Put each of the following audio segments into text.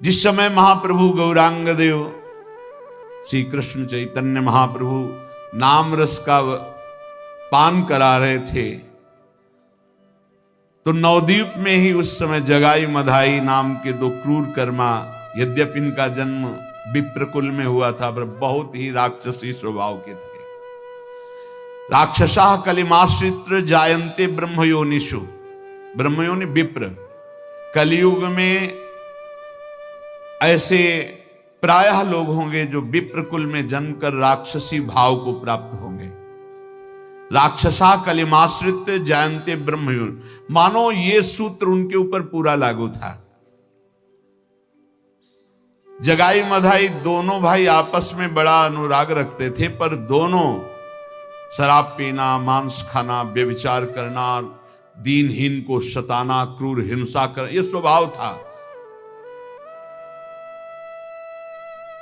जिस समय महाप्रभु गौरांग देव श्री कृष्ण चैतन्य महाप्रभु नाम रस का पान करा रहे थे, तो नवद्वीप में ही उस समय जगाई मधाई नाम के दो क्रूर कर्मा, यद्यपि इनका जन्म विप्रकुल में हुआ था, पर बहुत ही राक्षसी स्वभाव के थे। राक्षसा कलिमाश्रित जायन्ते ब्रह्मयोनिषु, ब्रह्मयोनि विप्र। कलियुग में ऐसे प्रायः लोग होंगे जो विप्रकुल में जन्मकर राक्षसी भाव को प्राप्त होंगे। राक्षसा कलिमाश्रित जायन्ते ब्रह्मयोनि, मानो ये सूत्र उनके ऊपर पूरा लागू था। जगाई मधाई दोनों भाई आपस में बड़ा अनुराग रखते थे, पर दोनों शराब पीना, मांस खाना, व्यभिचार करना, दीनहीन को सताना, क्रूर हिंसा करना, यह स्वभाव था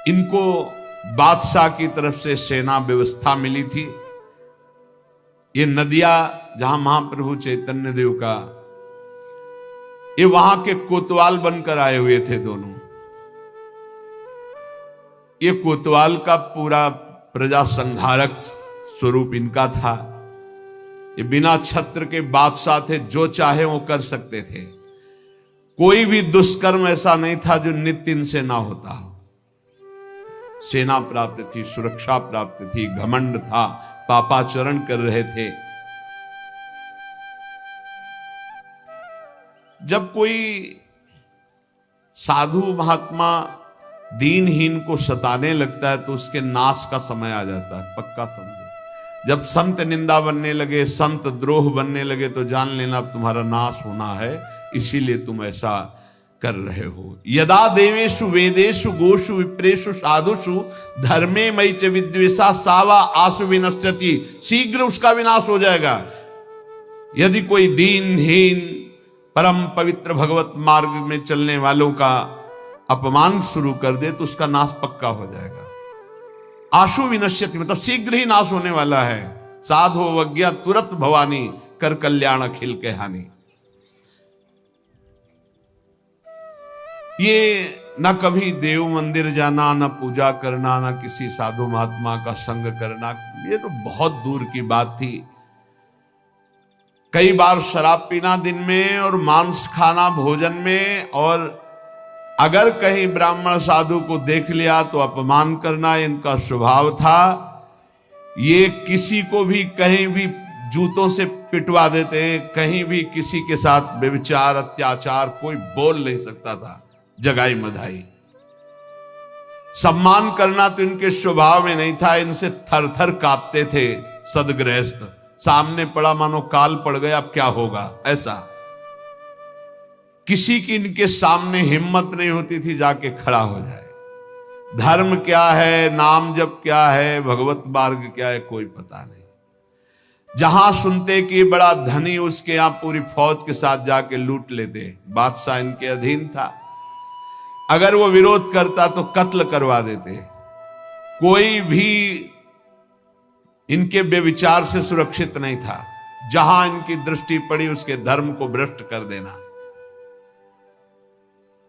इनको। बादशाह की तरफ से सेना व्यवस्था मिली थी। ये नदियां जहां महाप्रभु चैतन्य देव का, ये वहां के कोतवाल बनकर आए हुए थे दोनों। ये कोतवाल का पूरा प्रजा संहारक स्वरूप इनका था। ये बिना छत्र के बादशाह थे, जो चाहे वो कर सकते थे। कोई भी दुष्कर्म ऐसा नहीं था जो नित्य इनसे ना होता हो। सेना प्राप्त थी, सुरक्षा प्राप्त थी, घमंड था, पापाचरण कर रहे थे। जब कोई साधु महात्मा दीनहीन को सताने लगता है तो उसके नाश का समय आ जाता है, पक्का समझो। जब संत निंदा बनने लगे, संत द्रोह बनने लगे, तो जान लेना अब तुम्हारा नाश होना है, इसीलिए तुम ऐसा कर रहे हो। यदा देवेषु वेदेषु गोषु विप्रेषु साधुषु धर्मे मयि च विद्वेषा सावा आसु विनश्यति, शीघ्र उसका विनाश हो जाएगा। यदि कोई दीनहीन परम पवित्र भगवत मार्ग में चलने वालों का अपमान शुरू कर दे तो उसका नाश पक्का हो जाएगा। आशु विनश्यति मतलब शीघ्र ही नाश होने वाला है। साधो वज्ञा तुरत भवानी, कर कल्याण अखिल के हानि। ये न कभी देव मंदिर जाना, न पूजा करना, न किसी साधु महात्मा का संग करना, ये तो बहुत दूर की बात थी। कई बार शराब पीना दिन में और मांस खाना भोजन में, और अगर कहीं ब्राह्मण साधु को देख लिया तो अपमान करना इनका स्वभाव था। ये किसी को भी कहीं भी जूतों से पिटवा देते, कहीं भी किसी के साथ व्यभिचार अत्याचार कोई बोल नहीं सकता था। जगाई मधाई सम्मान करना तो इनके स्वभाव में नहीं था, इनसे थर थर कांपते थे सदगृहस्थ। सामने पड़ा मानो काल पड़ गया, अब क्या होगा, ऐसा। किसी की इनके सामने हिम्मत नहीं होती थी जाके खड़ा हो जाए। धर्म क्या है, नाम जप क्या है, भगवत मार्ग क्या है, कोई पता नहीं। जहां सुनते कि बड़ा धनी, उसके यहां पूरी फौज के साथ जाके लूट लेते। बादशाह इनके अधीन था, अगर वो विरोध करता तो कत्ल करवा देते। कोई भी इनके व्यभिचार से सुरक्षित नहीं था। जहां इनकी दृष्टि पड़ी उसके धर्म को भ्रष्ट कर देना।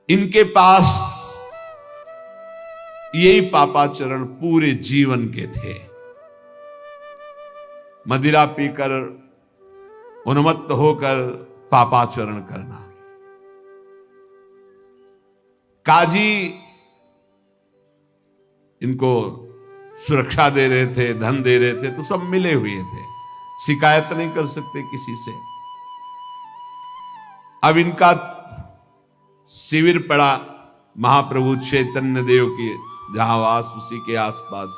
इनके पास यही पापाचरण पूरे जीवन के थे। मदिरा पीकर उन्मत्त होकर पापाचरण करना। काजी इनको सुरक्षा दे रहे थे, धन दे रहे थे, तो सब मिले हुए थे, शिकायत नहीं कर सकते किसी से। अब इनका शिविर पड़ा महाप्रभु चैतन्य देव की जहां वास, उसी के आसपास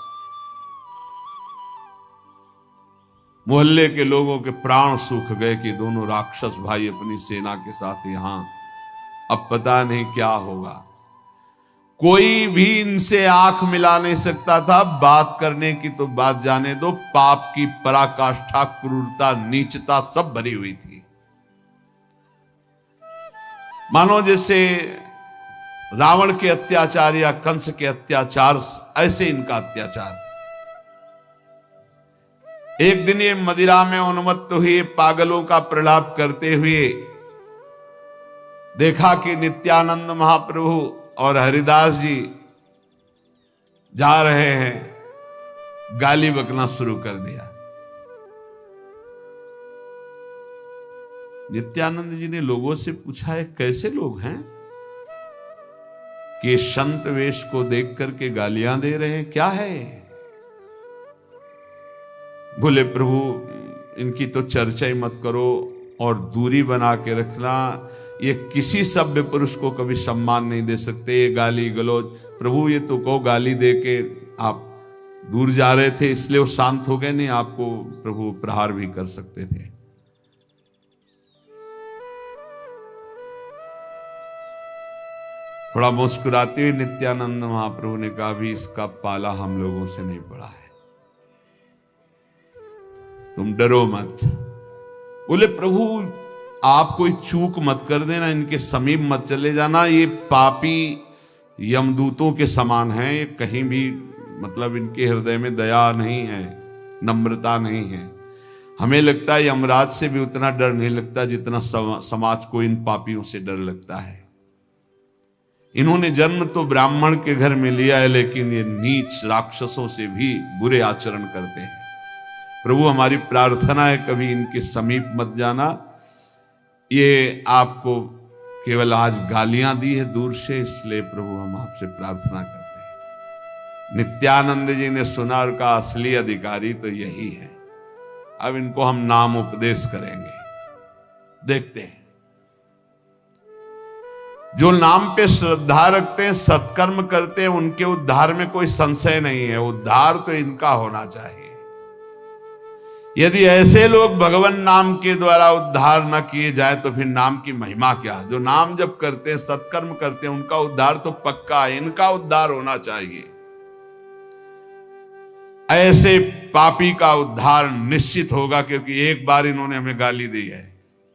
मोहल्ले के लोगों के प्राण सूख गए कि दोनों राक्षस भाई अपनी सेना के साथ यहां, अब पता नहीं क्या होगा। कोई भी इनसे आंख मिला नहीं सकता था। बात करने की तो बात जाने दो, पाप की पराकाष्ठा, क्रूरता, नीचता सब भरी हुई थी। मानो जैसे रावण के अत्याचार या कंस के अत्याचार, ऐसे इनका अत्याचार। एक दिन ये मदिरा में उन्मत्त हुए पागलों का प्रलाप करते हुए देखा कि नित्यानंद महाप्रभु और हरिदास जी जा रहे हैं, गाली बकना शुरू कर दिया। नित्यानंद जी ने लोगों से पूछा है कैसे लोग हैं कि संत वेश को देख करके गालियां दे रहे हैं, क्या है? बोले प्रभु इनकी तो चर्चा ही मत करो और दूरी बना के रखना, ये किसी सभ्य पुरुष को कभी सम्मान नहीं दे सकते, ये गाली गलौज। प्रभु ये तो को गाली दे के आप दूर जा रहे थे इसलिए वो शांत हो गए, नहीं आपको प्रभु प्रहार भी कर सकते थे। थोड़ा मुस्कुराते हुए नित्यानंद महाप्रभु ने कहा भी इसका पाला हम लोगों से नहीं पड़ा है, तुम डरो मत। बोले प्रभु आप कोई चूक मत कर देना, इनके समीप मत चले जाना, ये पापी यमदूतों के समान हैं, ये कहीं भी मतलब इनके हृदय में दया नहीं है, नम्रता नहीं है। हमें लगता है यमराज से भी उतना डर नहीं लगता जितना समाज को इन पापियों से डर लगता है। इन्होंने जन्म तो ब्राह्मण के घर में लिया है, लेकिन ये नीच राक्षसों से भी बुरे आचरण करते हैं। प्रभु हमारी प्रार्थना है कभी इनके समीप मत जाना। ये आपको केवल आज गालियां दी है दूर से, इसलिए प्रभु हम आपसे प्रार्थना करते हैं। नित्यानंद जी ने सुना और कहा असली अधिकारी तो यही है। अब इनको हम नाम उपदेश करेंगे, देखते हैं। जो नाम पे श्रद्धा रखते हैं, सत्कर्म करते हैं, उनके उद्धार में कोई संशय नहीं है। उद्धार तो इनका होना चाहिए। यदि ऐसे लोग भगवान नाम के द्वारा उद्धार न किए जाए तो फिर नाम की महिमा क्या? जो नाम जब करते हैं, सत्कर्म करते हैं, उनका उद्धार तो पक्का है, इनका उद्धार होना चाहिए। ऐसे पापी का उद्धार निश्चित होगा, क्योंकि एक बार इन्होंने हमें गाली दी है,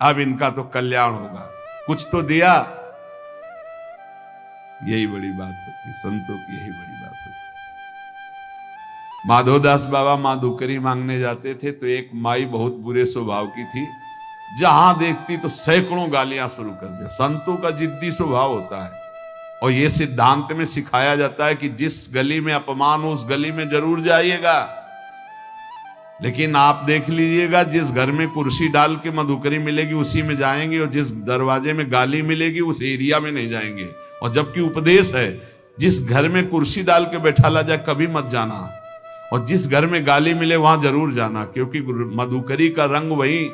अब इनका तो कल्याण होगा। कुछ तो दिया, यही बड़ी बात होती, संतों की यही बड़ी बात होती। माधोदास बाबा माधुकरी मांगने जाते थे तो एक माई बहुत बुरे स्वभाव की थी, जहां देखती तो सैकड़ों गालियां शुरू कर दिया। संतों का जिद्दी स्वभाव होता है, और यह सिद्धांत में सिखाया जाता है कि जिस गली में अपमान हो उस गली में जरूर जाइएगा। लेकिन आप देख लीजिएगा, जिस घर में कुर्सी डाल के मधुकरी मिलेगी उसी में जाएंगे, और जिस दरवाजे में गाली मिलेगी उस एरिया में नहीं जाएंगे। और जबकि उपदेश है जिस घर में कुर्सी डाल के बैठाला जाए कभी मत जाना, और जिस घर में गाली मिले वहां जरूर जाना, क्योंकि मधुकरी का रंग वही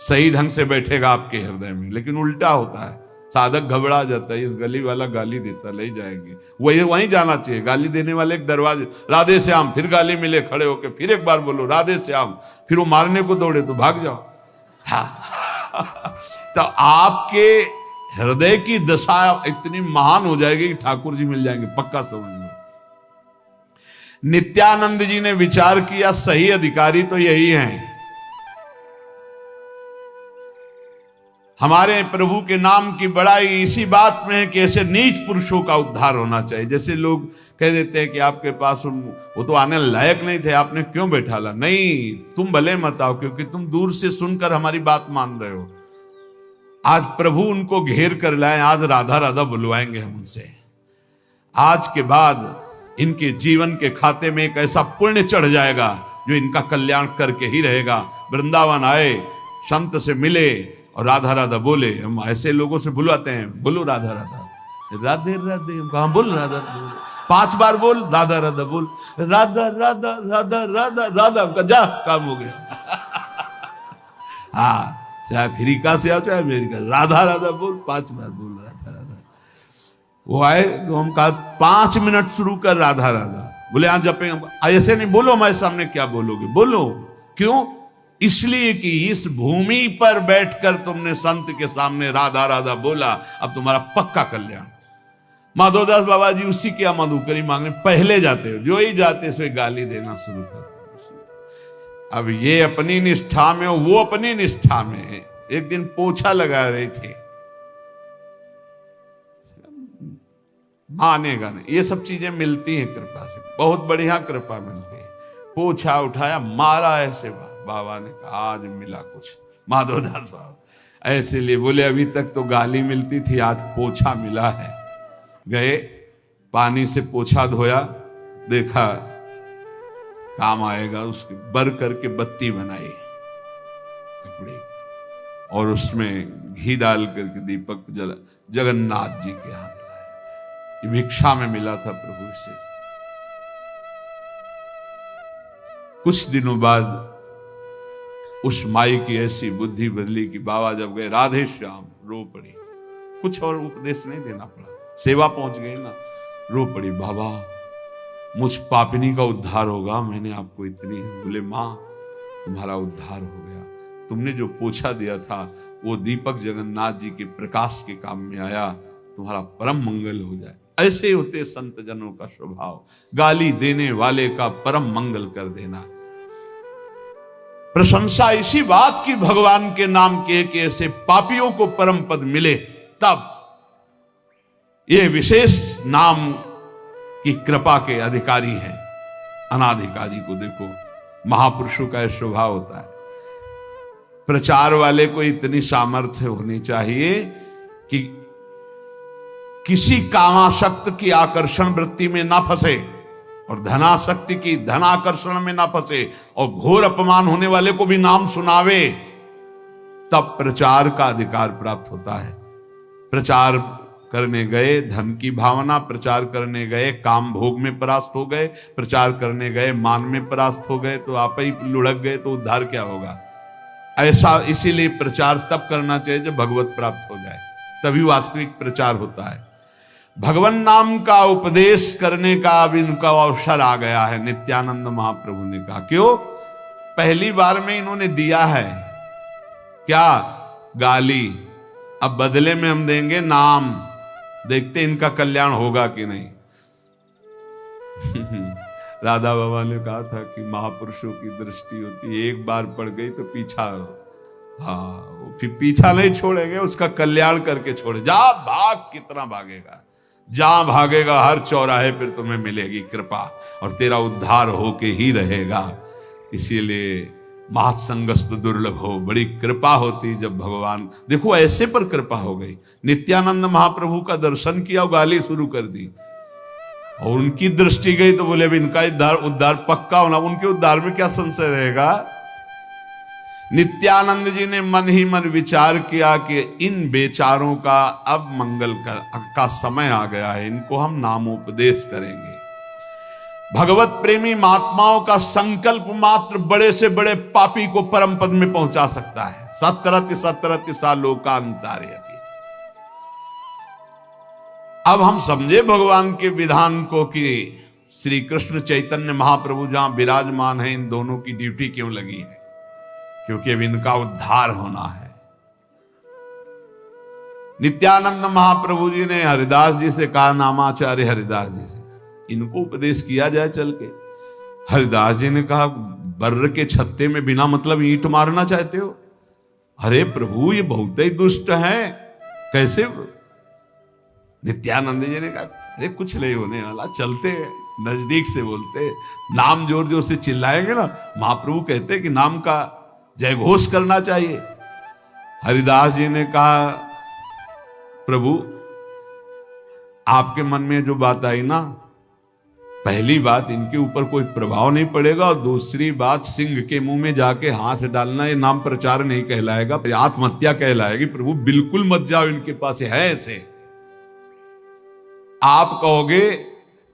सही ढंग से बैठेगा आपके हृदय में। लेकिन उल्टा होता है, साधक घबरा जाता है, इस गली वाला गाली देता, ले जाएंगे, वहीं जाना चाहिए। गाली देने वाले एक दरवाजे, राधे श्याम, फिर गाली मिले, खड़े होके फिर एक बार बोलो राधे श्याम, फिर वो मारने को दौड़े तो भाग जाओ। तो आपके हृदय की दशा इतनी महान हो जाएगी कि ठाकुर जी मिल जाएंगे, पक्का समझ लो। नित्यानंद जी ने विचार किया सही अधिकारी तो यही हैं। हमारे प्रभु के नाम की बड़ाई इसी बात में है कि ऐसे नीच पुरुषों का उद्धार होना चाहिए। जैसे लोग कह देते हैं कि आपके पास वो तो आने लायक नहीं थे, आपने क्यों बैठाला? नहीं, तुम भले मत आओ, क्योंकि तुम दूर से सुनकर हमारी बात मान रहे हो। आज प्रभु उनको घेर कर लाए, आज राधा राधा बुलवाएंगे हम उनसे। आज के बाद इनके जीवन के खाते में एक ऐसा पुण्य चढ़ जाएगा जो इनका कल्याण करके ही रहेगा। वृंदावन आए, संत से मिले और राधा राधा बोले। हम ऐसे लोगों से बुलवाते हैं, बोलो राधा राधा, राधे राधे, कहां बोल राधा, 5 बार बोल राधा राधा, बोल राधा राधा राधा राधा राधा, जा काम हो गया। हाँ, चाहे अफ्रीका से आओ चाहे अमेरिका, राधा राधा बोल, 5 बार बोल राधा राधा। वो आए तो हम कहा 5 मिनट शुरू कर राधा राधा। बोले हाँ जपेंगे। ऐसे नहीं बोलो, हमारे सामने क्या बोलोगे? बोलो। क्यों? इसलिए कि इस भूमि पर बैठकर तुमने संत के सामने राधा राधा बोला, अब तुम्हारा पक्का कल्याण। माधोदास बाबा जी उसी के मधुकरी मांगने पहले जाते हो, जो ही जाते सो गाली देना शुरू कर। अब ये अपनी निष्ठा में, वो अपनी निष्ठा में है। एक दिन पोछा लगा रहे थे, मानेगा नहीं, ये सब चीजें मिलती हैं कृपा से, बहुत बढ़िया कृपा मिलती है। पोछा उठाया, मारा ऐसे, बाबा ने कहा आज मिला कुछ। माधोदास बाबा ऐसे लिए बोले अभी तक तो गाली मिलती थी, आज पोछा मिला है। गए, पानी से पोछा धोया, देखा काम आएगा, उसके बर करके बत्ती बनाई कपड़े और उसमें घी डाल करके दीपक जला, जगन्नाथ जी के हाथ लाए। ये भिक्षा में मिला था प्रभु से। कुछ दिनों बाद उस माई की ऐसी बुद्धि बदली कि बाबा जब गए राधे श्याम, रो पड़ी। कुछ और उपदेश नहीं देना पड़ा, सेवा पहुंच गई ना, रो पड़ी, बाबा मुझ पापिनी का उद्धार होगा, मैंने आपको इतनी। बोले माँ तुम्हारा उद्धार हो गया, तुमने जो पोछा दिया था वो दीपक जगन्नाथ जी के प्रकाश के काम में आया, तुम्हारा परम मंगल हो जाए। ऐसे होते संत जनों का स्वभाव, गाली देने वाले का परम मंगल कर देना। प्रशंसा इसी बात की भगवान के नाम के कि ऐसे पापियों को परम पद मिले, तब ये विशेष नाम की कृपा के अधिकारी हैं। अनाधिकारी को देखो, महापुरुषों का स्वभाव होता है। प्रचार वाले को इतनी सामर्थ्य होनी चाहिए कि किसी कामासक्त की आकर्षण वृत्ति में ना फंसे और धनासक्ति की धनाकर्षण में ना फंसे और घोर अपमान होने वाले को भी नाम सुनावे, तब प्रचार का अधिकार प्राप्त होता है। प्रचार करने गए धन की भावना, प्रचार करने गए काम भोग में परास्त हो गए, प्रचार करने गए मान में परास्त हो गए, तो आप ही लुढ़क गए तो उद्धार क्या होगा। ऐसा इसीलिए प्रचार तब करना चाहिए जब भगवत प्राप्त हो जाए, तभी वास्तविक प्रचार होता है। भगवान नाम का उपदेश करने का अब इनका अवसर आ गया है। नित्यानंद महाप्रभु ने कहा, क्यों? पहली बार में इन्होंने दिया है क्या? गाली। अब बदले में हम देंगे नाम, देखते इनका कल्याण होगा कि नहीं। राधा बाबा ने कहा था कि महापुरुषों की दृष्टि होती है, एक बार पड़ गई तो पीछा, हाँ फिर पीछा नहीं छोड़ेंगे, उसका कल्याण करके छोड़े। जा भाग, कितना भागेगा, जहां भागेगा हर चौराहे पर तुम्हें मिलेगी कृपा और तेरा उद्धार होके ही रहेगा। इसीलिए महत्संगस्त दुर्लभ हो, बड़ी कृपा होती जब भगवान, देखो ऐसे पर कृपा हो गई। नित्यानंद महाप्रभु का दर्शन किया और गाली शुरू कर दी और उनकी दृष्टि गई तो बोले अब इनका उद्धार पक्का होना। उनके उद्धार में क्या संशय रहेगा। नित्यानंद जी ने मन ही मन विचार किया कि इन बेचारों का अब मंगल का समय आ गया है, इनको हम नामोपदेश करेंगे। भगवत प्रेमी महात्माओं का संकल्प मात्र बड़े से बड़े पापी को परम पद में पहुंचा सकता है। सत्रति सत्रति सा लोकांतारयति। अब हम समझे भगवान के विधान को कि श्री कृष्ण चैतन्य महाप्रभु जहां विराजमान है, इन दोनों की ड्यूटी क्यों लगी है, क्योंकि अब इनका उद्धार होना है। नित्यानंद महाप्रभु जी ने हरिदास जी से कहा, नामाचार्य हरिदास जी से इनको उपदेश किया जाए चल के। हरिदास जी ने कहा, बर्र के छत्ते में बिना मतलब ईंट मारना चाहते हो? अरे प्रभु ये बहुत ही दुष्ट है, कैसे? नित्यानंद जी ने कहा, अरे कुछ नहीं होने वाला, चलते नजदीक से बोलते, नाम जोर जोर से चिल्लाएंगे ना, महाप्रभु कहते कि नाम का जय घोष करना चाहिए। हरिदास जी ने कहा, प्रभु आपके मन में जो बात आई ना, पहली बात इनके ऊपर कोई प्रभाव नहीं पड़ेगा और दूसरी बात सिंह के मुंह में जाके हाथ डालना ये नाम प्रचार नहीं कहलाएगा, आत्महत्या कहलाएगी। प्रभु बिल्कुल मत जाओ इनके पास, है ऐसे। आप कहोगे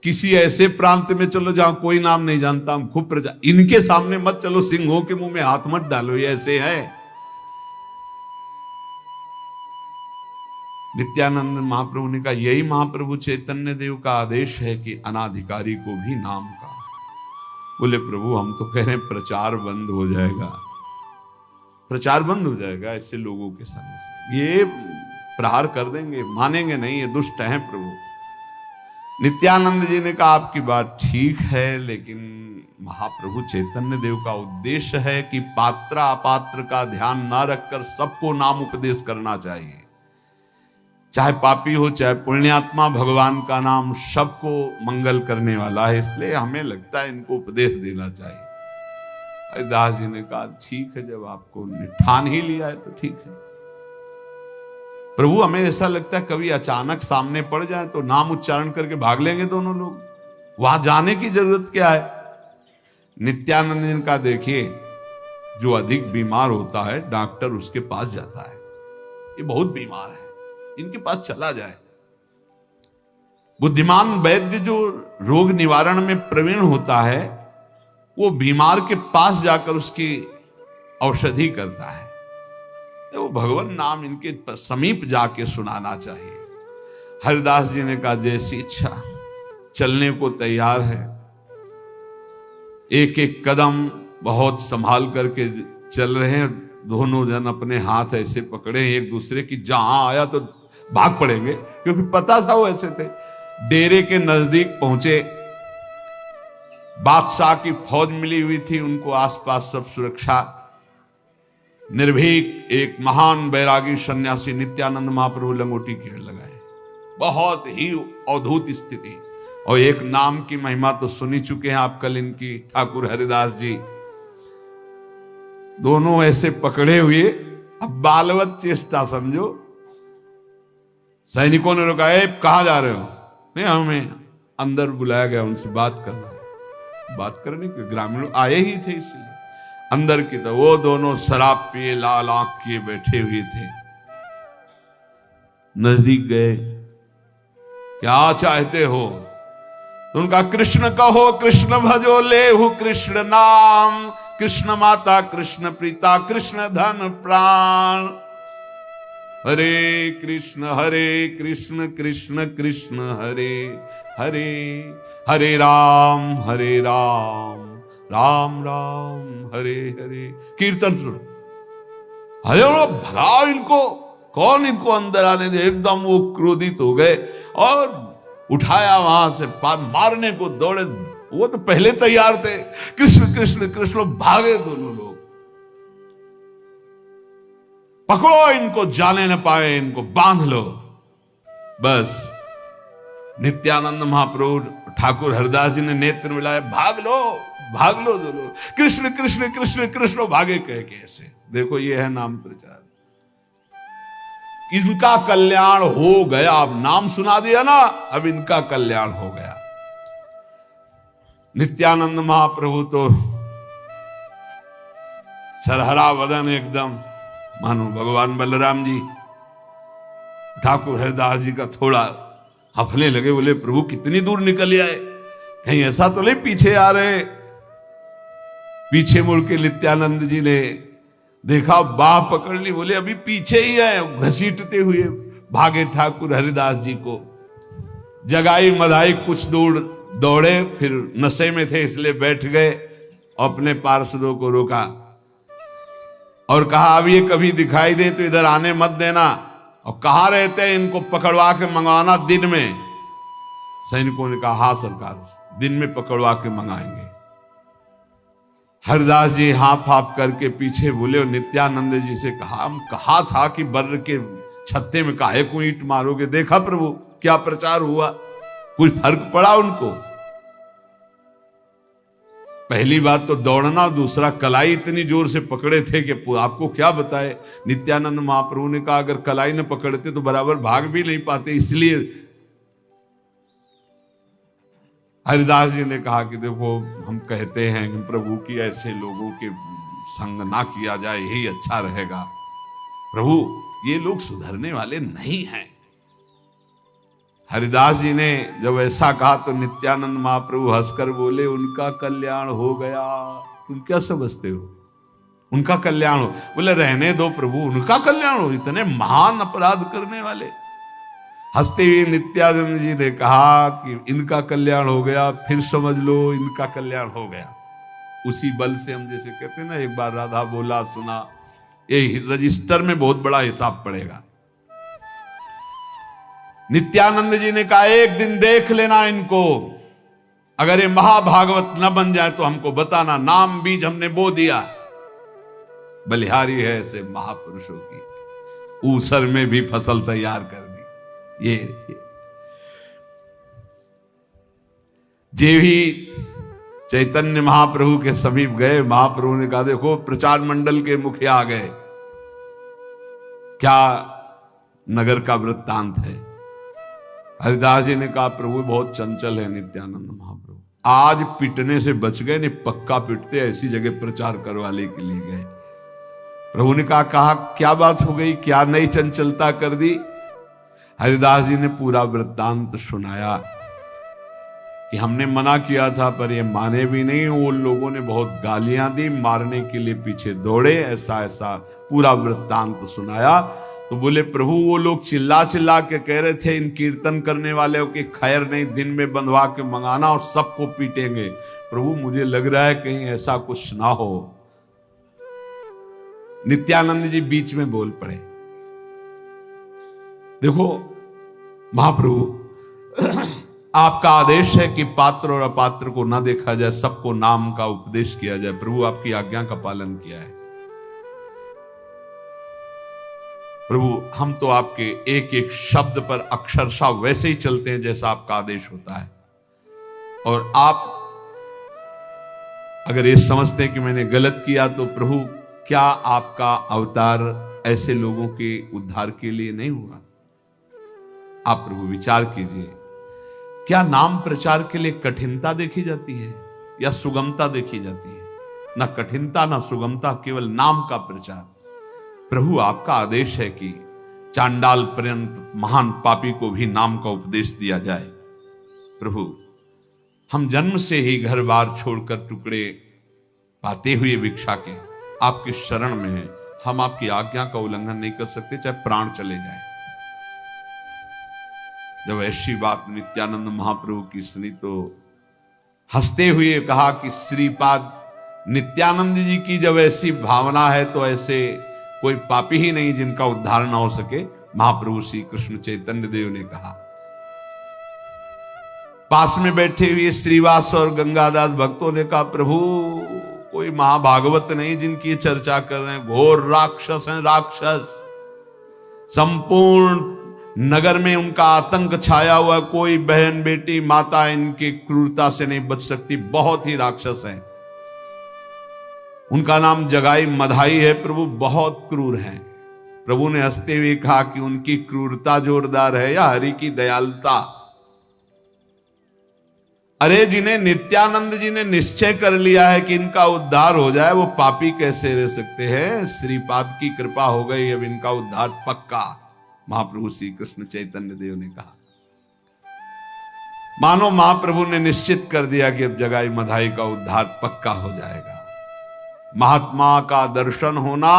किसी ऐसे प्रांत में चलो जहां कोई नाम नहीं जानता, हम खूब प्रचार, इनके सामने मत चलो, सिंहों के मुंह में हाथ मत डालो, ये ऐसे है। नित्यानंद महाप्रभु ने कहा, यही महाप्रभु चैतन्य देव का आदेश है कि अनाधिकारी को भी नाम का। बोले प्रभु हम तो कह रहे हैं प्रचार बंद हो जाएगा, प्रचार बंद हो जाएगा ऐसे लोगों के सामने से, ये प्रहार कर देंगे, मानेंगे नहीं, ये दुष्ट हैं प्रभु। नित्यानंद जी ने कहा, आपकी बात ठीक है, लेकिन महाप्रभु चैतन्य देव का उद्देश्य है कि पात्र अपात्र का ध्यान ना रखकर सबको नाम उपदेश करना चाहिए, चाहे पापी हो चाहे पुण्यात्मा, भगवान का नाम सबको मंगल करने वाला है, इसलिए हमें लगता है इनको उपदेश देना चाहिए। हरिदास जी ने कहा, ठीक है, जब आपको ठान ही लिया है तो ठीक है। प्रभु हमें ऐसा लगता है कभी अचानक सामने पड़ जाए तो नाम उच्चारण करके भाग लेंगे दोनों लोग, वहां जाने की जरूरत क्या है। नित्यानंद इनका देखिए, जो अधिक बीमार होता है डॉक्टर उसके पास जाता है, ये बहुत बीमार है, इनके पास चला जाए। बुद्धिमान वैद्य जो रोग निवारण में प्रवीण होता है वो बीमार के पास जाकर उसकी औषधि करता है। वो भगवान नाम इनके समीप जाके सुनाना चाहिए। हरिदास जी ने कहा जैसी इच्छा, चलने को तैयार है, एक एक कदम बहुत संभाल करके चल रहे हैं। दोनों जन अपने हाथ ऐसे पकड़े एक दूसरे की, जहां आया तो भाग पड़ेंगे, क्योंकि पता था वो ऐसे थे। डेरे के नजदीक पहुंचे, बादशाह की फौज मिली हुई थी उनको, आसपास सब सुरक्षा। निर्भीक एक महान बैरागी सन्यासी नित्यानंद महाप्रभु लंगोटी खेल लगाए, बहुत ही अद्भुत स्थिति। और एक नाम की महिमा तो सुनी चुके हैं आप कल इनकी, ठाकुर हरिदास जी। दोनों ऐसे पकड़े हुए, अब बालवत चेष्टा समझो। सैनिकों ने रोका, कहां जा रहे हो? नहीं, हमें अंदर बुलाया गया, उनसे बात करना है। बात करने के ग्रामीण आए ही थे, इसलिए अंदर की तो वो दोनों शराब पिए लाल आंख किए बैठे हुए थे। नजदीक गए, क्या चाहते हो? तो उनका कृष्ण कहो, कृष्ण भजो लेहु कृष्ण नाम, कृष्ण माता कृष्ण प्रीता कृष्ण धन प्राण। हरे कृष्ण कृष्ण कृष्ण हरे हरे, हरे राम राम राम हरे हरे। कीर्तन सुनो। अरे भगा इनको, कौन इनको अंदर आने दे। एकदम वो क्रोधित हो गए और उठाया, वहां से मारने को दौड़े। वो तो पहले तैयार थे, कृष्ण कृष्ण कृष्ण, भागे दोनों लोग। पकड़ो इनको, जाने न पाए, इनको बांध लो। बस नित्यानंद महाप्रभु ठाकुर हरिदास जी ने नेत्र मिलाए, भाग लो दोनों, कृष्ण कृष्ण कृष्ण कृष्ण, भागे कह के ऐसे। देखो ये है नाम प्रचार, इनका कल्याण हो गया। अब नाम सुना दिया ना, अब इनका कल्याण हो गया। नित्यानंद महाप्रभु तो सरहरा वदन एकदम, मानो भगवान बलराम जी। ठाकुर हरिदास जी का थोड़ा हफले लगे, बोले प्रभु कितनी दूर निकल आए, कहीं ऐसा तो नहीं पीछे आ रहे। पीछे मुड़ के नित्यानंद जी ने देखा, बाह पकड़ ली, बोले अभी पीछे ही है। घसीटते हुए भागे ठाकुर हरिदास जी को, जगाई मधाई, कुछ दूर दौड़े, फिर नशे में थे इसलिए बैठ गए। अपने पार्षदों को रोका और कहा अब ये कभी दिखाई दे तो इधर आने मत देना, और कहां रहते हैं इनको पकड़वा के मंगवाना दिन में। सैनिकों ने कहा हाँ सरकार, दिन में पकड़वा के मंगाएंगे। हरिदास जी हाफ हाफ करके पीछे बोले और नित्यानंद जी से कहा, हम कहा था कि बर्र के छत्ते में काहे को ईंट मारोगे। देखा प्रभु क्या प्रचार हुआ, कुछ फर्क पड़ा उनको। पहली बात तो दौड़ना, दूसरा कलाई इतनी जोर से पकड़े थे कि आपको क्या बताए। नित्यानंद महाप्रभु ने कहा अगर कलाई न पकड़ते तो बराबर भाग भी नहीं पाते। इसलिए हरिदास जी ने कहा कि देखो हम कहते हैं कि प्रभु की ऐसे लोगों के संग ना किया जाए, यही अच्छा रहेगा। प्रभु ये लोग सुधरने वाले नहीं हैं। हरिदास जी ने जब ऐसा कहा तो नित्यानंद महाप्रभु हंसकर बोले उनका कल्याण हो गया। तुम क्या समझते हो उनका कल्याण हो? बोले रहने दो प्रभु, उनका कल्याण हो, इतने महान अपराध करने वाले। हंसते हुए नित्यानंद जी ने कहा कि इनका कल्याण हो गया, फिर समझ लो इनका कल्याण हो गया। उसी बल से हम जैसे कहते हैं ना, एक बार राधा बोला सुना, ये रजिस्टर में बहुत बड़ा हिसाब पड़ेगा। नित्यानंद जी ने कहा एक दिन देख लेना इनको, अगर ये महाभागवत न बन जाए तो हमको बताना। नाम बीज हमने बो दिया, बलिहारी है ऐसे महापुरुषों की, ऊसर में भी फसल तैयार कर दी। ये जे भी चैतन्य महाप्रभु के समीप गए, महाप्रभु ने कहा देखो प्रचार मंडल के मुखिया आ गए, क्या नगर का वृत्तांत है। हरिदास जी ने कहा प्रभु बहुत चंचल है नित्यानंद महाप्रभु, आज पिटने से बच गए, नहीं पक्का पिटते, ऐसी जगह प्रचार करवाने के लिए गए। प्रभु ने कहा क्या बात हो गई, क्या नई चंचलता कर दी? हरिदास जी ने पूरा वृत्तांत सुनाया कि हमने मना किया था पर ये माने भी नहीं, वो लोगों ने बहुत गालियां दी, मारने के लिए पीछे दौड़े, ऐसा ऐसा पूरा वृत्तांत सुनाया। तो बोले प्रभु वो लोग चिल्ला चिल्ला के कह रहे थे इन कीर्तन करने वाले की खैर नहीं, दिन में बंधवा के मंगाना और सबको पीटेंगे। प्रभु मुझे लग रहा है कहीं ऐसा कुछ ना हो। नित्यानंद जी बीच में बोल पड़े, देखो महाप्रभु आपका आदेश है कि पात्र और अपात्र को ना देखा जाए, सबको नाम का उपदेश किया जाए। प्रभु आपकी आज्ञा का पालन किया है। प्रभु हम तो आपके एक एक शब्द पर अक्षरशः वैसे ही चलते हैं जैसा आपका आदेश होता है, और आप अगर ये समझते हैं कि मैंने गलत किया तो प्रभु क्या आपका अवतार ऐसे लोगों के उद्धार के लिए नहीं हुआ? आप प्रभु विचार कीजिए, क्या नाम प्रचार के लिए कठिनता देखी जाती है या सुगमता देखी जाती है? ना कठिनता ना सुगमता, केवल नाम का प्रचार। प्रभु आपका आदेश है कि चांडाल पर्यंत महान पापी को भी नाम का उपदेश दिया जाए। प्रभु हम जन्म से ही घर बार छोड़कर टुकड़े पाते हुए भिक्षा के आपके शरण में हैं, हम आपकी आज्ञा का उल्लंघन नहीं कर सकते चाहे प्राण चले जाए। जब ऐसी बात नित्यानंद महाप्रभु की सुनी तो हंसते हुए कहा कि श्रीपाद नित्यानंद जी की जब ऐसी भावना है तो ऐसे कोई पापी ही नहीं जिनका उद्धार ना हो सके। महाप्रभु श्री कृष्ण चैतन्य देव ने कहा। पास में बैठे हुए श्रीवास और गंगादास भक्तों ने कहा प्रभु कोई महाभागवत नहीं जिनकी चर्चा कर रहे हैं, घोर राक्षस हैं राक्षस। संपूर्ण नगर में उनका आतंक छाया हुआ, कोई बहन बेटी माता इनकी क्रूरता से नहीं बच सकती, बहुत ही राक्षस है। उनका नाम जगाई मधाई है। प्रभु बहुत क्रूर हैं। प्रभु ने हंसते हुए कहा कि उनकी क्रूरता जोरदार है या हरि की दयालुता? अरे जिन्हें नित्यानंद जी ने निश्चय कर लिया है कि इनका उद्धार हो जाए वो पापी कैसे रह सकते हैं? श्रीपाद की कृपा हो गई, अब इनका उद्धार पक्का। महाप्रभु श्री कृष्ण चैतन्य देव ने कहा। मानो महाप्रभु ने निश्चित कर दिया कि अब जगाई मधाई का उद्धार पक्का हो जाएगा। महात्मा का दर्शन होना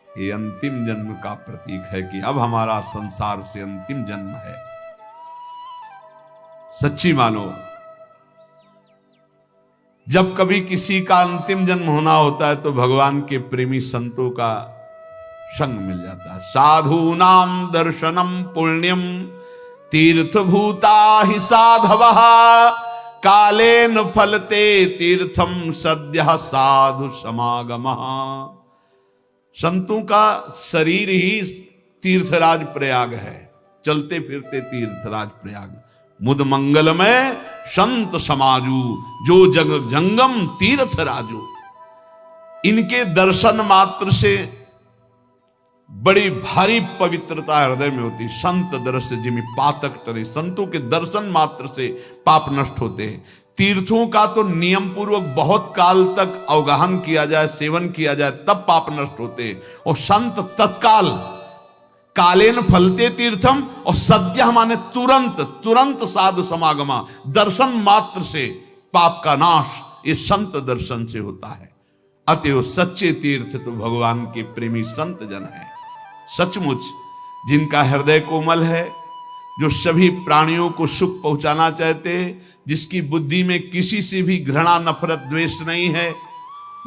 ये अंतिम जन्म का प्रतीक है कि अब हमारा संसार से अंतिम जन्म है। सच्ची मानो, जब कभी किसी का अंतिम जन्म होना होता है तो भगवान के प्रेमी संतों का संग मिल जाता है। साधु नाम दर्शनम पुण्यम तीर्थभूता हि साधवः कालेन फलते तीर्थम सद्यः साधु समागमः। संतों का शरीर ही तीर्थराज प्रयाग है, चलते फिरते तीर्थराज प्रयाग। मुद मंगल में संत समाजू जो जग जंगम तीर्थ राजू। इनके दर्शन मात्र से बड़ी भारी पवित्रता हृदय में होती। संत दर्श जिमि पातक टरे। संतों के दर्शन मात्र से पाप नष्ट होते हैं। तीर्थों का तो नियम पूर्वक बहुत काल तक अवगाहन किया जाए, सेवन किया जाए, तब पाप नष्ट होते हैं। और संत तत्काल कालेन फलते तीर्थम, और सद्य माने तुरंत, तुरंत साधु समागमा। दर्शन मात्र से पाप का नाश ये संत दर्शन से होता है। अतएव सच्चे तीर्थ तो भगवान के प्रेमी संत जन है। सचमुच जिनका हृदय कोमल है, जो सभी प्राणियों को सुख पहुंचाना चाहते हैं, जिसकी बुद्धि में किसी से भी घृणा नफरत द्वेष नहीं है,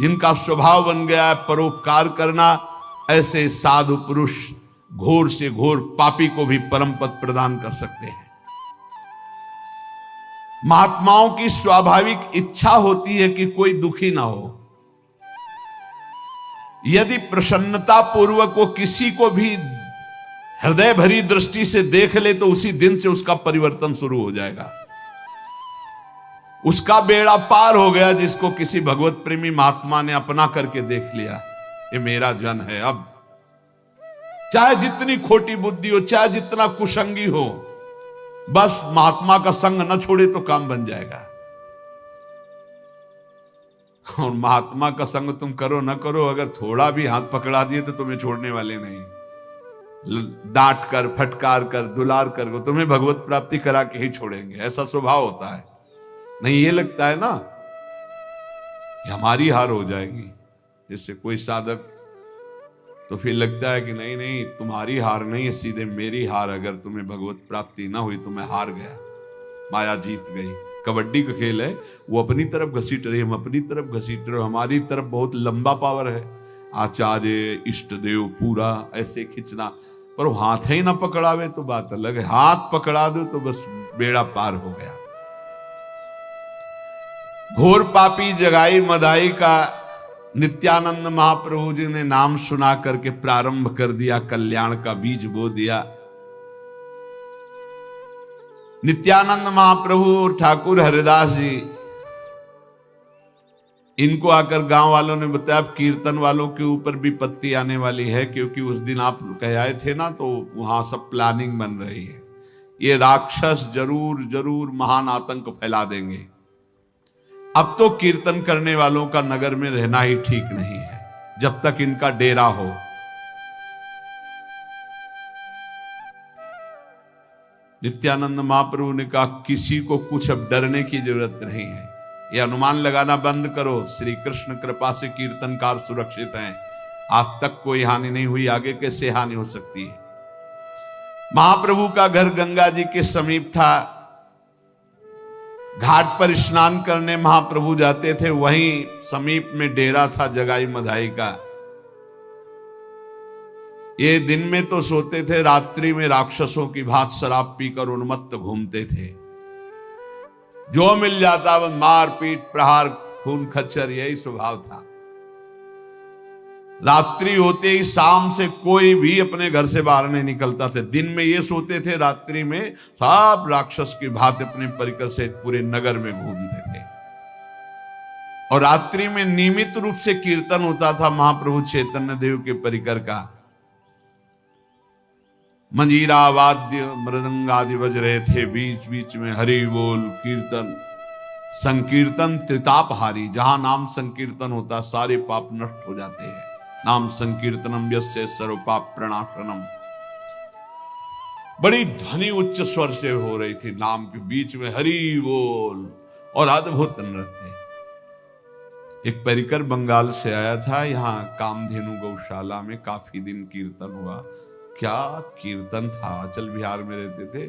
जिनका स्वभाव बन गया है परोपकार करना, ऐसे साधु पुरुष घोर से घोर पापी को भी परम पद प्रदान कर सकते हैं। महात्माओं की स्वाभाविक इच्छा होती है कि कोई दुखी ना हो। यदि प्रसन्नता पूर्वक वो किसी को भी हृदय भरी दृष्टि से देख ले तो उसी दिन से उसका परिवर्तन शुरू हो जाएगा। उसका बेड़ा पार हो गया जिसको किसी भगवत प्रेमी महात्मा ने अपना करके देख लिया, ये मेरा जन है। अब चाहे जितनी खोटी बुद्धि हो, चाहे जितना कुसंगी हो, बस महात्मा का संग न छोड़े तो काम बन जाएगा। और महात्मा का संग तुम करो न करो, अगर थोड़ा भी हाथ पकड़ा दिए तो तुम्हें छोड़ने वाले नहीं। डांट कर, फटकार कर, दुलार कर वो तुम्हें भगवत प्राप्ति करा के ही छोड़ेंगे, ऐसा स्वभाव होता है। नहीं ये लगता है ना कि हमारी हार हो जाएगी, जैसे कोई साधक, तो फिर लगता है कि नहीं नहीं तुम्हारी हार नहीं है, सीधे मेरी हार। अगर तुम्हें भगवत प्राप्ति ना हुई तो मैं हार गया, माया जीत गई। कबड्डी का खेल है, वो अपनी तरफ घसीट रही, हम अपनी तरफ घसीट रहे, हमारी तरफ बहुत लंबा पावर है, आचार्य इष्ट देव पूरा ऐसे खींचना, पर वो हाथ ही ना पकड़ावे तो बात अलग है, हाथ पकड़ा दो तो बस बेड़ा पार हो गया। घोर पापी जगाई मदाई का नित्यानंद महाप्रभु जी ने नाम सुना करके प्रारंभ कर दिया, कल्याण का बीज बो दिया। नित्यानंद महाप्रभु और ठाकुर हरिदास जी, इनको आकर गांव वालों ने बताया अब कीर्तन वालों के ऊपर भी पत्ती आने वाली है, क्योंकि उस दिन आप कह आए थे ना, तो वहां सब प्लानिंग बन रही है। ये राक्षस जरूर जरूर महान आतंक फैला देंगे। अब तो कीर्तन करने वालों का नगर में रहना ही ठीक नहीं है, जब तक इनका डेरा हो। नित्यानंद महाप्रभु ने कहा किसी को कुछ अब डरने की जरूरत नहीं है, ये अनुमान लगाना बंद करो, श्री कृष्ण कृपा से कीर्तनकार सुरक्षित हैं, आज तक कोई हानि नहीं हुई, आगे कैसे हानि हो सकती है। महाप्रभु का घर गंगा जी के समीप था, घाट पर स्नान करने महाप्रभु जाते थे, वहीं समीप में डेरा था जगाई मधाई का। ये दिन में तो सोते थे, रात्रि में राक्षसों की भांति शराब पीकर उन्मत्त घूमते थे, जो मिल जाता वह मार पीट प्रहार खून खच्चर, यही स्वभाव था। रात्रि होते ही शाम से कोई भी अपने घर से बाहर नहीं निकलता था। दिन में ये सोते थे, रात्रि में सब राक्षस की भांति अपने परिकर से पूरे नगर में घूमते थे। और रात्रि में नियमित रूप से कीर्तन होता था महाप्रभु चैतन्य देव के परिकर का। मंजीरा वाद्य मृदंग आदि बज रहे थे, बीच बीच में हरि बोल कीर्तन संकीर्तन त्रितापहारी। जहां नाम संकीर्तन होता सारे पाप नष्ट हो जाते हैं। नाम संकीर्तनम यस्य सर्व पाप प्रणाशनम। बड़ी ध्वनि उच्च स्वर से हो रही थी, नाम के बीच में हरि बोल और अद्भुत नृत्य। एक परिकर बंगाल से आया था, यहाँ कामधेनु गौशाला में काफी दिन कीर्तन हुआ। क्या कीर्तन था, अचल बिहार में रहते थे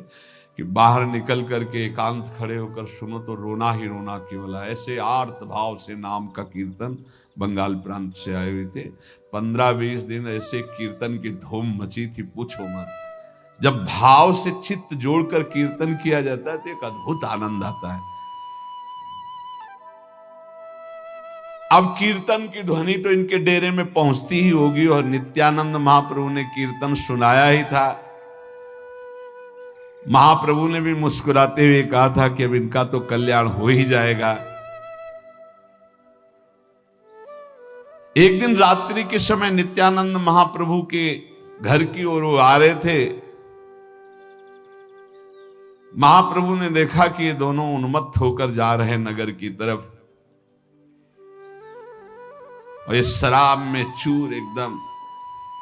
कि बाहर निकल करके एकांत खड़े होकर सुनो तो रोना ही रोना केवल। ऐसे आर्त भाव से नाम का कीर्तन, बंगाल प्रांत से आए हुए थे। 15-20 दिन ऐसे कीर्तन की धूम मची थी, पूछो मत। जब भाव से चित्त जोड़कर कीर्तन किया जाता है तो एक अद्भुत आनंद आता है। अब कीर्तन की ध्वनि तो इनके डेरे में पहुंचती ही होगी, और नित्यानंद महाप्रभु ने कीर्तन सुनाया ही था। महाप्रभु ने भी मुस्कुराते हुए कहा था कि अब इनका तो कल्याण हो ही जाएगा। एक दिन रात्रि के समय नित्यानंद महाप्रभु के घर की ओर वो आ रहे थे। महाप्रभु ने देखा कि ये दोनों उन्मत्त होकर जा रहे नगर की तरफ, और ये शराब में चूर एकदम।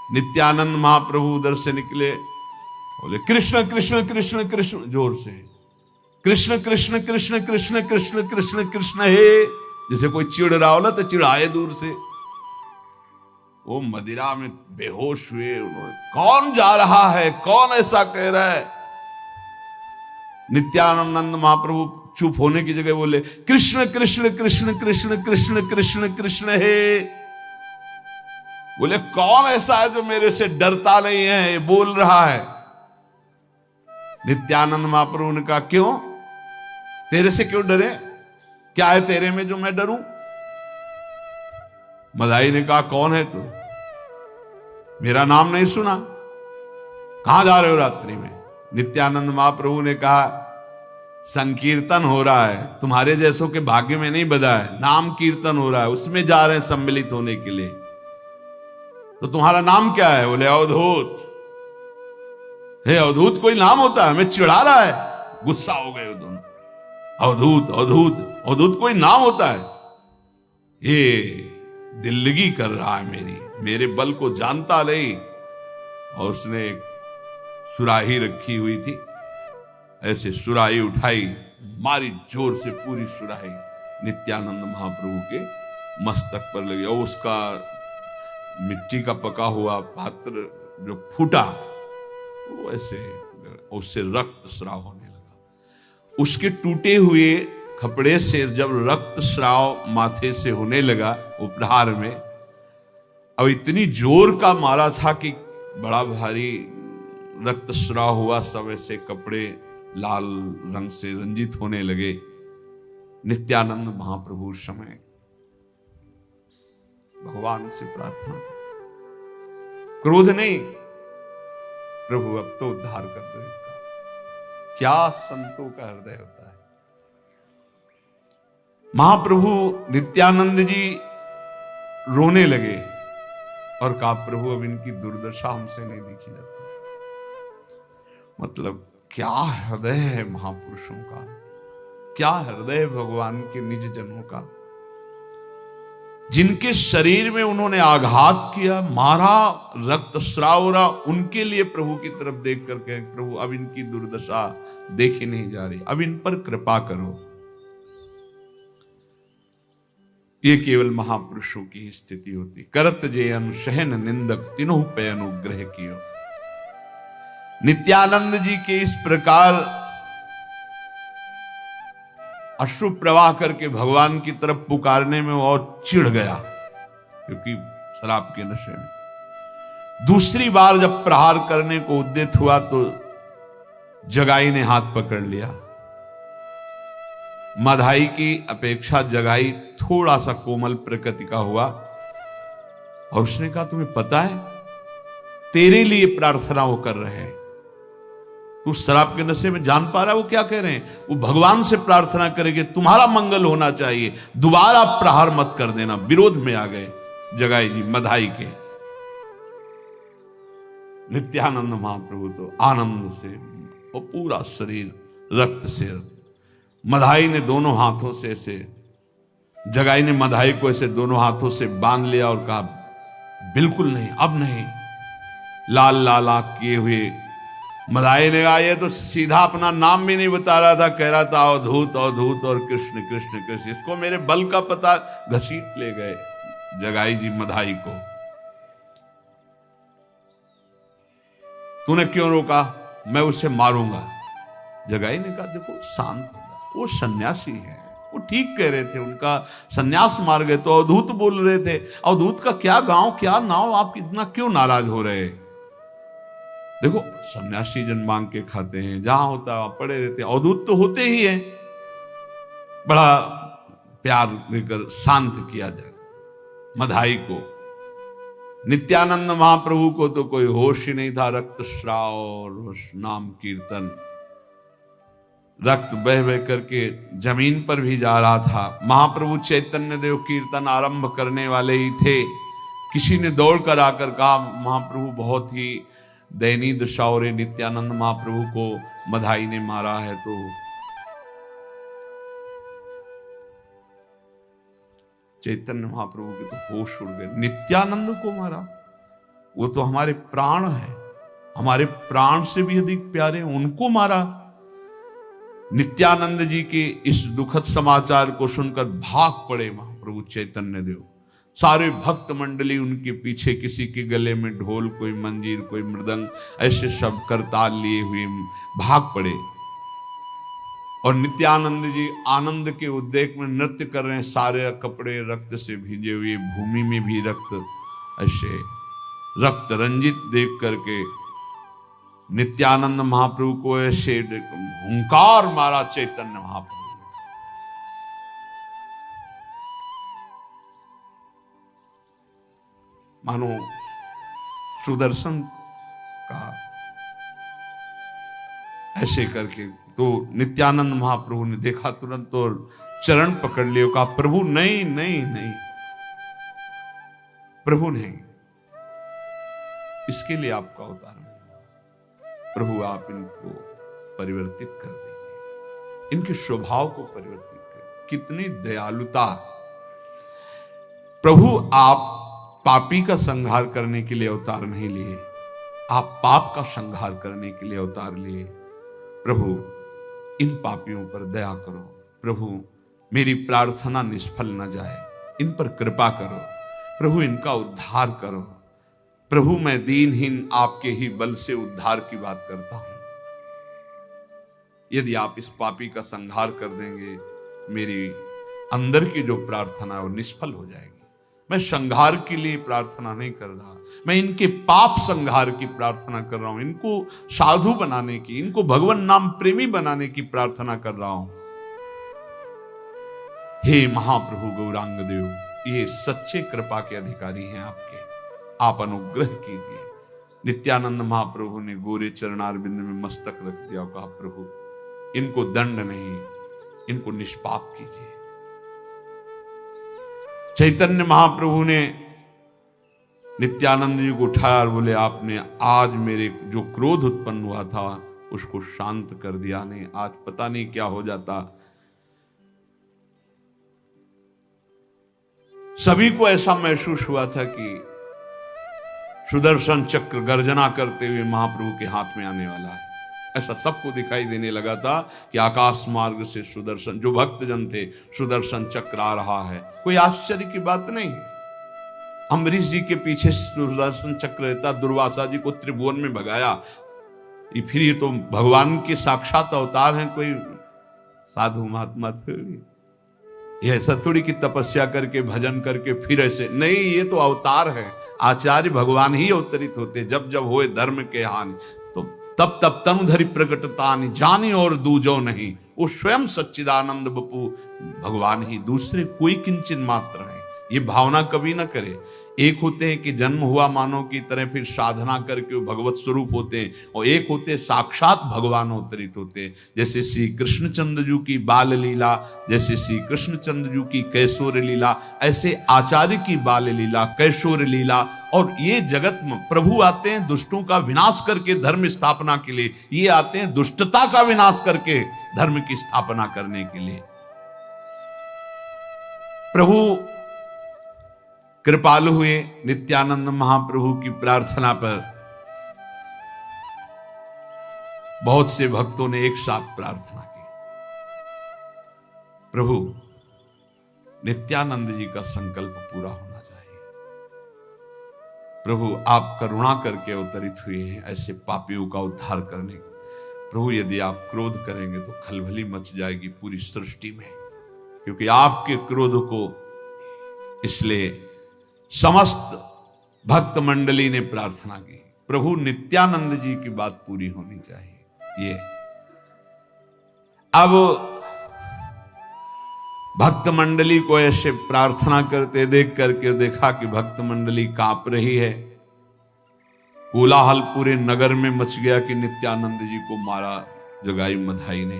नित्यानंद महाप्रभु उधर से निकले, बोले कृष्ण कृष्ण कृष्ण कृष्ण जोर से, कृष्ण कृष्ण कृष्ण कृष्ण कृष्ण कृष्ण कृष्ण हे। जैसे कोई चिढ़ रहा हो ना तो चिढ़ाए दूर से। वो मदिरा में बेहोश हुए। उन्होंने कौन जा रहा है, कौन ऐसा कह रहा है। नित्यानंद महाप्रभु चुप होने की जगह बोले कृष्ण कृष्ण कृष्ण कृष्ण कृष्ण कृष्ण कृष्ण हे। बोले कौन ऐसा है जो मेरे से डरता नहीं है, ये बोल रहा है। नित्यानंद महाप्रभु ने कहा क्यों, तेरे से क्यों डरे, क्या है तेरे में जो मैं डरूं। मदाई ने कहा कौन है तू, मेरा नाम नहीं सुना, कहां जा रहे हो रात्रि में। नित्यानंद महाप्रभु ने कहा संकीर्तन हो रहा है, तुम्हारे जैसों के भाग्य में नहीं बधा है, नाम कीर्तन हो रहा है, उसमें जा रहे हैं सम्मिलित होने के लिए। तो तुम्हारा नाम क्या है। बोले अवधूत। हे अवधूत कोई नाम होता है, हमें चिढ़ा रहा है। गुस्सा हो गए वो दोनों, अवधूत अवधूत अवधूत कोई नाम होता है, ये दिल्लगी कर रहा है मेरे बल को जानता नहीं। और उसने एक सुराही रखी हुई थी, ऐसे सुराही उठाई, मारी जोर से पूरी सुराही नित्यानंद महाप्रभु के मस्तक पर लगी, और उसका मिट्टी का पका हुआ पात्र जो फूटा वो ऐसे, उससे रक्त स्राव होने लगा। उसके टूटे हुए कपड़े से जब रक्त स्राव माथे से होने लगा उपहार में, अब इतनी जोर का मारा था कि बड़ा भारी रक्त स्राव हुआ, सब ऐसे कपड़े लाल रंग से रंजित होने लगे। नित्यानंद महाप्रभु उस समय भगवान से प्रार्थना, क्रोध नहीं, प्रभु अब तो उद्धार कर दो इनका। क्या संतों का हृदय होता है। महाप्रभु नित्यानंद जी रोने लगे और कहा, प्रभु अब इनकी दुर्दशा हमसे नहीं देखी जाती। मतलब क्या हृदय है महापुरुषों का, क्या हृदय भगवान के निज जनों का, जिनके शरीर में उन्होंने आघात किया, मारा, रक्त स्राव हो रहा, उनके लिए प्रभु की तरफ देख करके, प्रभु अब इनकी दुर्दशा देखी नहीं जा रही, अब इन पर कृपा करो। ये केवल महापुरुषों की ही स्थिति होती। करत जे अनुशहन निंदक तिन्हों पे अनुग्रह कियो। नित्यानंद जी के इस प्रकार अश्रु प्रवाह करके भगवान की तरफ पुकारने में और चिढ़ गया, क्योंकि शराब के नशे में। दूसरी बार जब प्रहार करने को उद्यत हुआ तो जगाई ने हाथ पकड़ लिया। मधाई की अपेक्षा जगाई थोड़ा सा कोमल प्रकृति का हुआ, और उसने कहा, तुम्हें पता है तेरे लिए प्रार्थना वो कर रहे हैं, तू शराब के नशे में जान पा रहा है वो क्या कह रहे हैं। वो भगवान से प्रार्थना करेंगे, तुम्हारा मंगल होना चाहिए, दोबारा प्रहार मत कर देना। विरोध में आ गए जगाई जी मधाई के। नित्यानंद महाप्रभु तो आनंद से वो पूरा शरीर रक्त से, मधाई ने दोनों हाथों से ऐसे, जगाई ने मधाई को ऐसे दोनों हाथों से बांध लिया और कहा, बिल्कुल नहीं, अब नहीं। लाल लाल आंख किए हुए मधाई ने कहा, ये तो सीधा अपना नाम भी नहीं बता रहा था, कह रहा था अवधूत अवधूत और कृष्ण कृष्ण कृष्ण, इसको मेरे बल का पता। घसीट ले गए जगाई जी मधाई को। तूने क्यों रोका, मैं उसे मारूंगा। जगाई ने कहा, देखो शांत हो जा, वो सन्यासी है, वो ठीक कह रहे थे, उनका सन्यास मार गए तो अवधूत बोल रहे थे। अवधूत का क्या गांव क्या नाव, आप इतना क्यों नाराज हो रहे। देखो सन्यासी जन मांग के खाते हैं, जहां होता है पड़े रहते हैं, अवधूत तो होते ही हैं। बड़ा प्यार देकर शांत किया जाए मधाई को। नित्यानंद महाप्रभु को तो कोई होश ही नहीं था, रक्त स्राव और नाम कीर्तन, रक्त बह बह करके जमीन पर भी जा रहा था। महाप्रभु चैतन्य देव कीर्तन आरंभ करने वाले ही थे, किसी ने दौड़ कर आकर कहा, महाप्रभु बहुत ही दयनीय दशा हो रही, नित्यानंद महाप्रभु को मधाई ने मारा है। तो चैतन्य महाप्रभु के तो होश उड़ गए, नित्यानंद को मारा, वो तो हमारे प्राण है, हमारे प्राण से भी अधिक प्यारे, उनको मारा। नित्यानंद जी के इस दुखद समाचार को सुनकर भाग पड़े महाप्रभु चैतन्य देव। सारे भक्त मंडली उनके पीछे, किसी के गले में ढोल, कोई मंजीर, कोई मृदंग, ऐसे सब करताल लिए हुए भाग पड़े। और नित्यानंद जी आनंद के उद्रेक में नृत्य कर रहे हैं, सारे कपड़े रक्त से भीजे हुए, भूमि में भी रक्त, ऐसे रक्त रंजित देख करके नित्यानंद महाप्रभु को ऐसे हुंकार मारा चैतन्य महाप्रभु ने। मानो सुदर्शन का ऐसे करके। तो नित्यानंद महाप्रभु ने देखा तुरंत और चरण पकड़ लिए, कहा, प्रभु नहीं नहीं नहीं, प्रभु नहीं, इसके लिए आपका अवतार नहीं। प्रभु आप इनको परिवर्तित कर दीजिए, इनके स्वभाव को परिवर्तित कर। कितनी दयालुता। प्रभु आप पापी का संहार करने के लिए अवतार नहीं लिए, आप पाप का संहार करने के लिए अवतार लिए। प्रभु इन पापियों पर दया करो, प्रभु मेरी प्रार्थना निष्फल न जाए, इन पर कृपा करो, प्रभु इनका उद्धार करो। प्रभु मैं दीनहीन आपके ही बल से उद्धार की बात करता हूं। यदि आप इस पापी का संहार कर देंगे, मेरी अंदर की जो प्रार्थना है वो निष्फल हो जाएगी। मैं संहार के लिए प्रार्थना नहीं कर रहा, मैं इनके पाप संहार की प्रार्थना कर रहा हूं, इनको साधु बनाने की, इनको भगवान नाम प्रेमी बनाने की प्रार्थना कर रहा हूं। हे महाप्रभु गौरांग देव, ये सच्चे कृपा के अधिकारी हैं आपके, आप अनुग्रह कीजिए। नित्यानंद महाप्रभु ने गोरे चरणारविंद में मस्तक रख दिया और कहा, प्रभु इनको दंड नहीं, इनको निष्पाप कीजिए। चैतन्य महाप्रभु ने नित्यानंद जी को उठाया और बोले, आपने आज मेरे जो क्रोध उत्पन्न हुआ था उसको शांत कर दिया, नहीं आज पता नहीं क्या हो जाता। सभी को ऐसा महसूस हुआ था कि सुदर्शन चक्र गर्जना करते हुए महाप्रभु के हाथ में आने वाला है। ऐसा सबको दिखाई देने लगा था कि आकाश मार्ग से सुदर्शन, जो भक्तजन थे, सुदर्शन चक्र आ रहा है। कोई आश्चर्य की बात नहीं है। अम्बरीश जी के पीछे सुदर्शन चक्र रहता, दुर्वासा जी को त्रिभुवन में भगाया। फिर ये तो भगवान के साक्षात अवतार हैं, कोई साधु महात्मा थोड़ी। ये ऐसा थोड़ी कि तपस्या करके भजन करके फिर ऐसे नहीं, ये तो अवतार है। आचार्य भगवान ही अवतरित होते, जब जब होए धर्म के हानि तो तब तब तनुधरि प्रकटता जाने और दूजो नहीं। वो स्वयं सच्चिदानंद बपू भगवान ही, दूसरे कोई किंचन मात्र है। ये भावना कभी ना करे। एक होते हैं कि जन्म हुआ मानव की तरह, फिर साधना करके वो भगवत स्वरूप होते हैं, और एक होते साक्षात भगवान अवतरित होते हैं। जैसे श्री कृष्णचंद्र जी की बाल लीला, जैसे श्री कृष्णचंद्र जी की कैशोर लीला, ऐसे आचार्य की बाल लीला, कैशोर लीला। और ये जगत में प्रभु आते हैं दुष्टों का विनाश करके धर्म स्थापना के लिए, ये आते हैं दुष्टता का विनाश करके धर्म की स्थापना करने के लिए। प्रभु कृपालु हुए। नित्यानंद महाप्रभु की प्रार्थना पर बहुत से भक्तों ने एक साथ प्रार्थना की, प्रभु नित्यानंद जी का संकल्प पूरा होना चाहिए। प्रभु आप करुणा करके अवतरित हुए हैं ऐसे पापियों का उद्धार करने। प्रभु यदि आप क्रोध करेंगे तो खलबली मच जाएगी पूरी सृष्टि में, क्योंकि आपके क्रोध को, इसलिए समस्त भक्त मंडली ने प्रार्थना की, प्रभु नित्यानंद जी की बात पूरी होनी चाहिए। ये अब भक्त मंडली को ऐसे प्रार्थना करते देख करके देखा कि भक्त मंडली कांप रही है। कोलाहल पूरे नगर में मच गया कि नित्यानंद जी को मारा जगाई मधाई ने।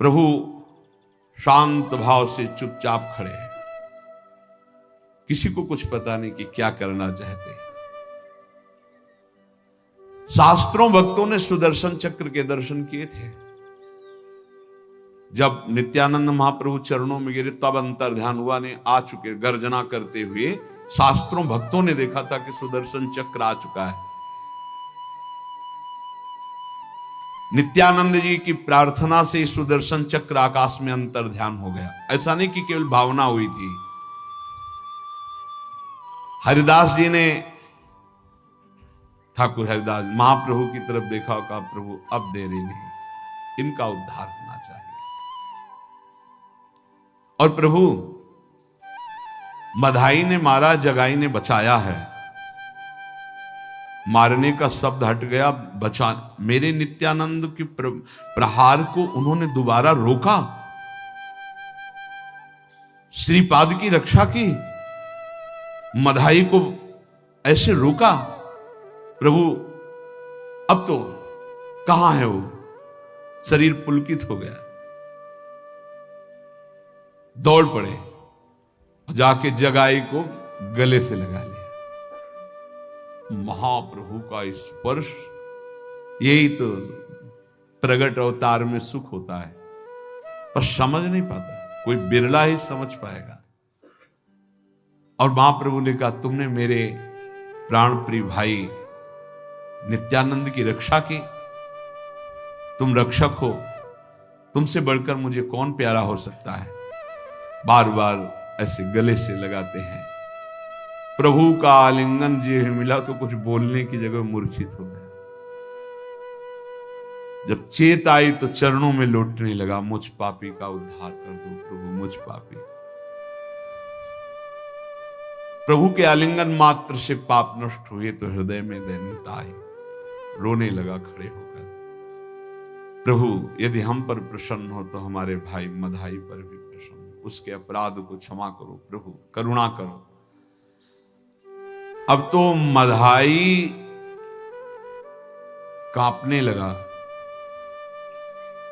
प्रभु शांत भाव से चुपचाप खड़े हैं, किसी को कुछ पता नहीं कि क्या करना चाहते। शास्त्रों भक्तों ने सुदर्शन चक्र के दर्शन किए थे। जब नित्यानंद महाप्रभु चरणों में गिरे तब अंतर ध्यान हुआ, ने आ चुके गर्जना करते हुए। शास्त्रों भक्तों ने देखा था कि सुदर्शन चक्र आ चुका है। नित्यानंद जी की प्रार्थना से सुदर्शन चक्र आकाश में अंतर ध्यान हो गया। ऐसा नहीं कि केवल भावना हुई थी। हरिदास जी ने, ठाकुर हरिदास महाप्रभु की तरफ देखा और कहा, प्रभु अब देरी नहीं, इनका उद्धार होना चाहिए। और प्रभु मधाई ने मारा, जगाई ने बचाया है। मारने का शब्द हट गया, बचा। मेरे नित्यानंद के प्रहार को उन्होंने दोबारा रोका, श्रीपाद की रक्षा की, मधाई को ऐसे रोका। प्रभु अब तो कहां है वो? शरीर पुलकित हो गया, दौड़ पड़े, जाके जगाई को गले से लगा लिया। महाप्रभु का स्पर्श यही तो प्रगट अवतार में सुख होता है, पर समझ नहीं पाता, कोई बिरला ही समझ पाएगा। और महाप्रभु ने कहा, तुमने मेरे प्राण प्रिय भाई नित्यानंद की रक्षा की, तुम रक्षक हो, तुमसे बढ़कर मुझे कौन प्यारा हो सकता है। बार बार ऐसे गले से लगाते हैं। प्रभु का आलिंगन जी मिला तो कुछ बोलने की जगह मूर्छित हो गया। जब चेत आई तो चरणों में लौटने लगा, मुझ पापी का उद्धार कर दो प्रभु, मुझ पापी। प्रभु के आलिंगन मात्र से पाप नष्ट हुए तो हृदय में दैन्यता आई, रोने लगा खड़े होकर। प्रभु यदि हम पर प्रसन्न हो तो हमारे भाई मधाई पर भी प्रसन्न हो, उसके अपराध को क्षमा करो प्रभु, करुणा करो। अब तो मधाई कांपने लगा,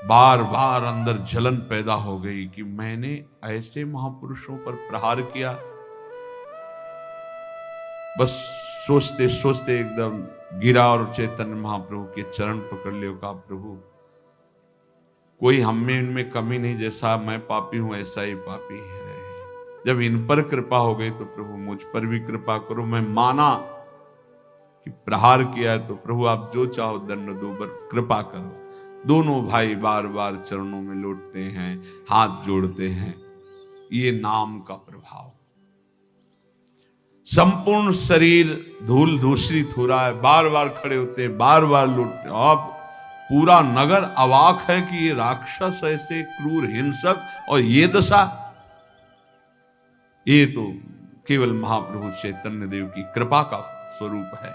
बार बार अंदर जलन पैदा हो गई कि मैंने ऐसे महापुरुषों पर प्रहार किया। बस सोचते सोचते एकदम गिरा और चैतन्य महाप्रभु के चरण पकड़ लियो। कहा, प्रभु कोई हम में इनमें कमी नहीं, जैसा मैं पापी हूं ऐसा ही पापी है। जब इन पर कृपा हो गई तो प्रभु मुझ पर भी कृपा करो। मैं माना कि प्रहार किया है तो प्रभु आप जो चाहो दंड दो, पर कृपा करो। दोनों भाई बार बार चरणों में लौटते हैं, हाथ जोड़ते हैं। ये नाम का प्रभाव, संपूर्ण शरीर धूल धूसरित हो रहा है, बार बार खड़े होते, बार बार लौटते। अब पूरा नगर अवाक है कि ये राक्षस ऐसे क्रूर हिंसक और ये दशा, ये तो केवल महाप्रभु चैतन्य देव की कृपा का स्वरूप है।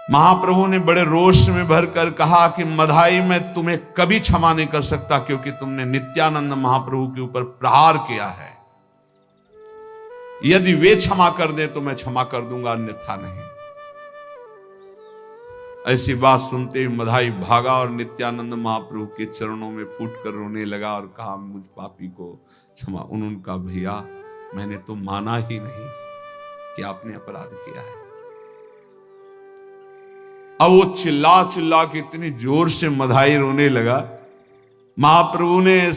महाप्रभु ने बड़े रोष में भरकर कहा कि मधाई मैं तुम्हें कभी क्षमा नहीं कर सकता, क्योंकि तुमने नित्यानंद महाप्रभु के ऊपर प्रहार किया है। यदि वे क्षमा कर दे तो मैं क्षमा कर दूंगा, अन्यथा नहीं। ऐसी बात सुनते ही मधाई भागा और नित्यानंद महाप्रभु के चरणों में फूटकर रोने लगा और कहा, मुझ पापी को क्षमा। उन्होंने कहा, भैया मैंने तो माना ही नहीं कि आपने अपराध किया है। अब वो चिल्ला चिल्ला के इतनी जोर से मधाई रोने लगा। महाप्रभु ने,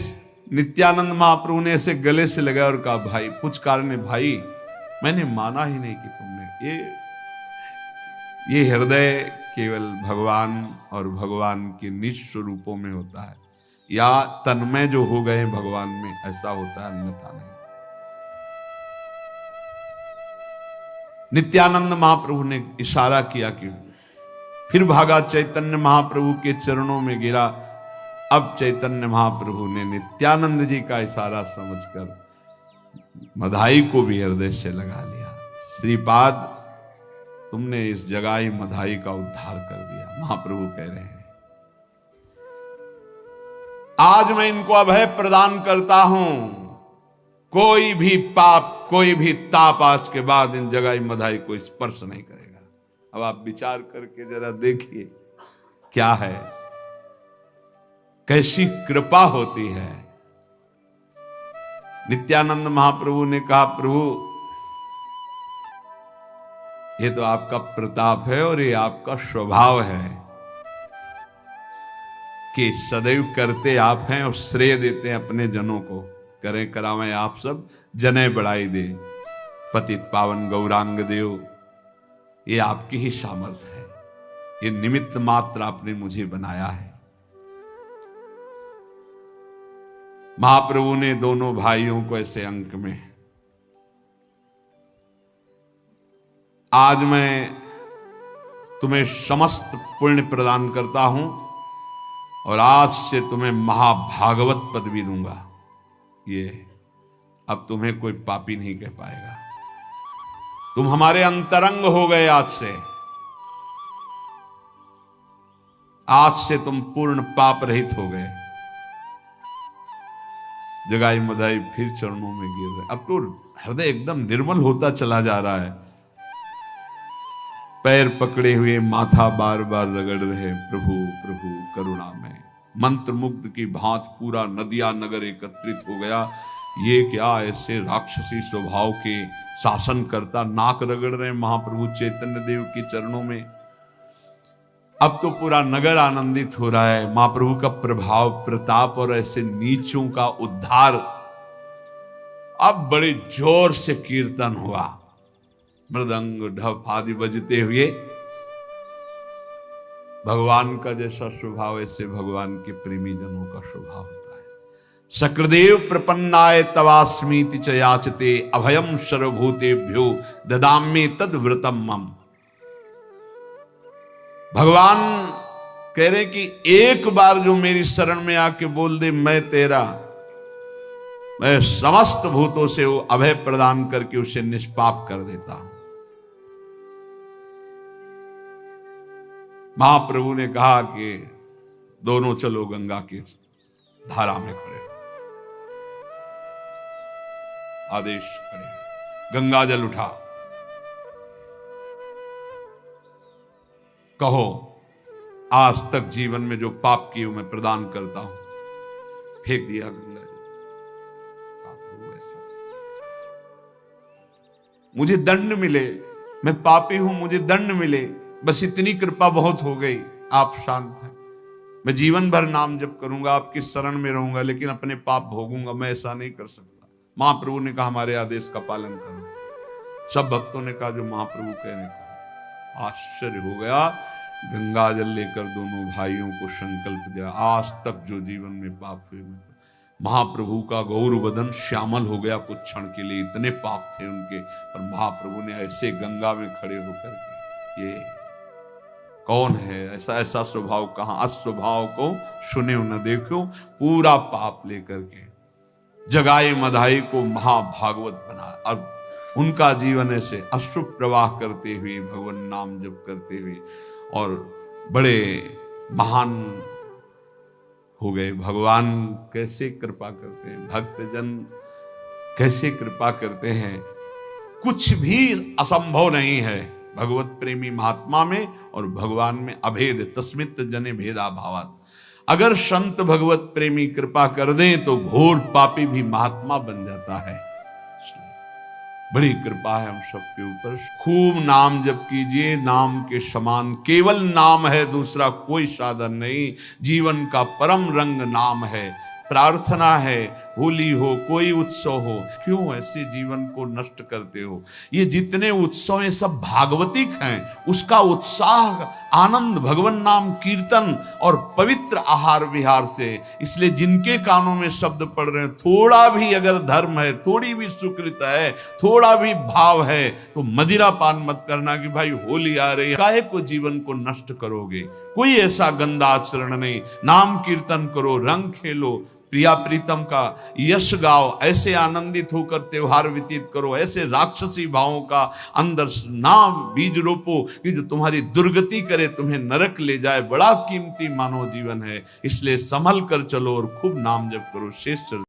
नित्यानंद महाप्रभु ने ऐसे गले से लगा और कहा, भाई पुचकार ने, भाई मैंने माना ही नहीं कि तुमने ये हृदय केवल भगवान और भगवान के निज स्वरूपों में होता है, या तन्मय जो हो गए भगवान में ऐसा होता है, अन्यथा नहीं। नित्यानंद महाप्रभु ने इशारा किया कि फिर भागा, चैतन्य महाप्रभु के चरणों में गिरा। अब चैतन्य महाप्रभु ने नित्यानंद जी का इशारा समझकर मधाई को भी हृदय से लगा लिया। श्रीपाद तुमने इस जगाई मधाई का उद्धार कर दिया। महाप्रभु कह रहे हैं, आज मैं इनको अभय प्रदान करता हूं, कोई भी पाप, कोई भी ताप आज के बाद इन जगाई मधाई को स्पर्श नहीं करेगा। अब आप विचार करके जरा देखिए क्या है, कैसी कृपा होती है। नित्यानंद महाप्रभु ने कहा, प्रभु ये तो आपका प्रताप है और ये आपका स्वभाव है कि सदैव करते आप हैं और श्रेय देते हैं अपने जनों को। करें करावें आप सब, जने बढ़ाई दे। पतित पावन गौरांग देव, ये आपकी ही सामर्थ्य है, ये निमित्त मात्र आपने मुझे बनाया है। महाप्रभु ने दोनों भाइयों को ऐसे अंक में, आज मैं तुम्हें समस्त पुण्य प्रदान करता हूं और आज से तुम्हें महाभागवत पद भी दूंगा। ये अब तुम्हें कोई पापी नहीं कह पाएगा, तुम हमारे अंतरंग हो गए। आज से तुम पूर्ण पाप रहित हो गए। जगाई मधाई फिर चरणों में गिर रहे। अब तो हृदय एकदम निर्मल होता चला जा रहा है। पैर पकड़े हुए माथा बार बार रगड़ रहे, प्रभु प्रभु करुणा में। मंत्र मुग्ध की भांत पूरा नदिया नगर एकत्रित हो गया। ये क्या ऐसे राक्षसी स्वभाव के शासन करता नाक रगड़ रहे महाप्रभु चैतन्य देव के चरणों में। अब तो पूरा नगर आनंदित हो रहा है, महाप्रभु का प्रभाव प्रताप और ऐसे नीचों का उद्धार। अब बड़े जोर से कीर्तन हुआ, मृदंग ढप आदि बजते हुए। भगवान का जैसा स्वभाव ऐसे भगवान के प्रेमी जनों का स्वभाव होता है। सकृदेव प्रपन्नाय तवास्मीति च याचते अभयम सर्वभूतेभ्यो ददाम्ये तद व्रतम मम। भगवान कह रहे कि एक बार जो मेरी शरण में आके बोल दे मैं तेरा, मैं समस्त भूतों से वो अभय प्रदान करके उसे निष्पाप कर देता हूं। महाप्रभु ने कहा कि दोनों चलो गंगा की धारा में खड़े। आदेश खड़े, गंगा जल उठा, कहो आज तक जीवन में जो पाप किए मैं प्रदान करता हूं। फेंक दिया गंगा जल। ऐसा मुझे दंड मिले, मैं पापी हूं, मुझे दंड मिले, बस इतनी कृपा बहुत हो गई। आप शांत हैं, मैं जीवन भर नाम जप करूंगा, आपकी शरण में रहूंगा, लेकिन अपने पाप भोगूंगा, मैं ऐसा नहीं कर सकता। महाप्रभु ने कहा हमारे आदेश का पालन करो। सब भक्तों ने कहा जो महाप्रभु कहने का। आश्चर्य हो गया। गंगा जल लेकर दोनों भाइयों को संकल्प दिया, आज तक जो जीवन में पाप हुए। महाप्रभु का गौर वदन श्यामल हो गया कुछ क्षण के लिए, इतने पाप थे उनके। पर महाप्रभु ने ऐसे गंगा में खड़े होकर के, ये कौन है, ऐसा ऐसा स्वभाव कहां, अस्वभाव को सुने न देखो, पूरा पाप लेकर के जगाई मधाई को महाभागवत बना। अब उनका जीवन ऐसे अश्रु प्रवाह करते हुए, भगवान नाम जप करते हुए और बड़े महान हो गए। भगवान कैसे कृपा करते हैं, भक्तजन कैसे कृपा करते हैं। कुछ भी असंभव नहीं है भगवत प्रेमी महात्मा में और भगवान में। अभेद तस्मित जने भेदा भावात। अगर संत भगवत प्रेमी कृपा कर दें तो घोर पापी भी महात्मा बन जाता है। बड़ी कृपा है हम सबके ऊपर। खूब नाम जप कीजिए, नाम के समान केवल नाम है, दूसरा कोई साधन नहीं। जीवन का परम रंग नाम है। प्रार्थना है, होली हो, कोई उत्सव हो, क्यों ऐसे जीवन को नष्ट करते हो। ये जितने उत्सव ये सब भागवतिक हैं, उसका उत्साह आनंद भगवान नाम कीर्तन और पवित्र आहार विहार से। इसलिए जिनके कानों में शब्द पड़ रहे हैं, थोड़ा भी अगर धर्म है, थोड़ी भी सुकृत है, थोड़ा भी भाव है, तो मदिरा पान मत करना कि भाई होली आ रही है, काहे को जीवन को नष्ट करोगे। कोई ऐसा गंदा आचरण नहीं। नाम कीर्तन करो, रंग खेलो, प्रिया प्रीतम का यश गाओ, ऐसे आनंदित होकर त्योहार व्यतीत करो। ऐसे राक्षसी भावों का अंदर ना बीज रोपो कि जो तुम्हारी दुर्गति करे, तुम्हें नरक ले जाए। बड़ा कीमती मानव जीवन है, इसलिए संभल कर चलो और खूब नाम जप करो। शेष